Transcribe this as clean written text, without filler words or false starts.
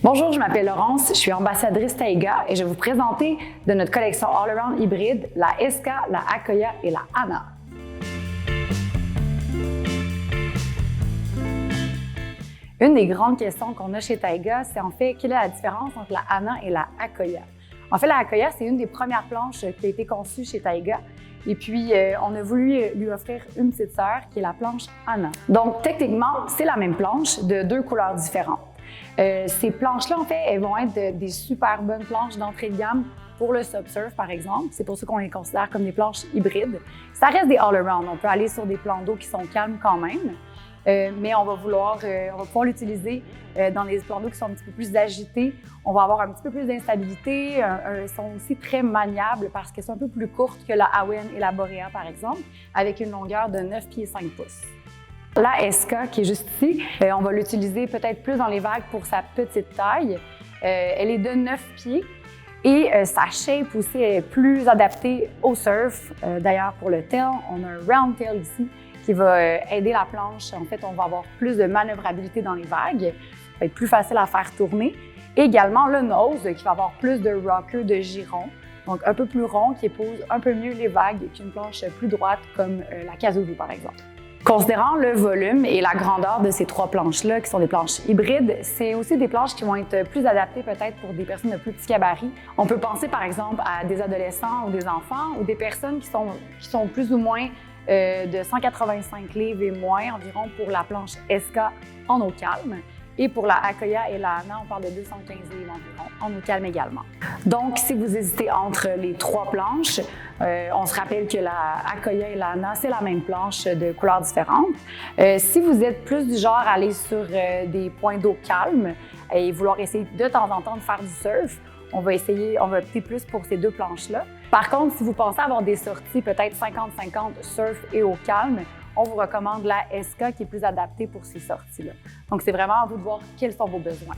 Bonjour, je m'appelle Laurence, je suis ambassadrice Taiga et je vais vous présenter de notre collection All-Around hybride la Eska, la Akoya et la Hana. Une des grandes questions qu'on a chez Taiga, c'est en fait quelle est la différence entre la Hana et la Akoya. En fait, la Akoya, c'est une des premières planches qui a été conçue chez Taiga. Et puis, on a voulu lui offrir une petite sœur qui est la planche Hana. Donc, techniquement, c'est la même planche de deux couleurs différentes. Ces planches-là, en fait, elles vont être des super bonnes planches d'entrée de gamme pour le subsurf, par exemple. C'est pour ça qu'on les considère comme des planches hybrides. Ça reste des all-around. On peut aller sur des plans d'eau qui sont calmes quand même, mais on va pouvoir l'utiliser dans des plans d'eau qui sont un petit peu plus agités. On va avoir un petit peu plus d'instabilité. Elles sont aussi très maniables parce qu'elles sont un peu plus courtes que la Awen et la Borea, par exemple, avec une longueur de 9 pieds 5 pouces. La Eska, qui est juste ici, on va l'utiliser peut-être plus dans les vagues pour sa petite taille. Elle est de 9 pieds et sa shape aussi est plus adaptée au surf. D'ailleurs, pour le tail, on a un round tail ici qui va aider la planche. En fait, on va avoir plus de manœuvrabilité dans les vagues. Ça va être plus facile à faire tourner. Et également le nose qui va avoir plus de rocker, de giron. Donc un peu plus rond, qui épouse un peu mieux les vagues qu'une planche plus droite comme la Kazoo, par exemple. Considérant le volume et la grandeur de ces trois planches-là, qui sont des planches hybrides, c'est aussi des planches qui vont être plus adaptées peut-être pour des personnes de plus petits gabarits. On peut penser par exemple à des adolescents ou des enfants ou des personnes qui sont plus ou moins de 185 livres et moins environ pour la planche Eska en eau calme. Et pour la Akoya et la Hana, on parle de 215 livres environ, en eau calme également. Donc, si vous hésitez entre les trois planches, on se rappelle que la Akoya et la Hana, c'est la même planche de couleurs différentes. Si vous êtes plus du genre à aller sur des points d'eau calmes et vouloir essayer de temps en temps de faire du surf, on va opter plus pour ces deux planches-là. Par contre, si vous pensez avoir des sorties peut-être 50-50 surf et eau calme, on vous recommande la Eska qui est plus adaptée pour ces sorties-là. Donc, c'est vraiment à vous de voir quels sont vos besoins.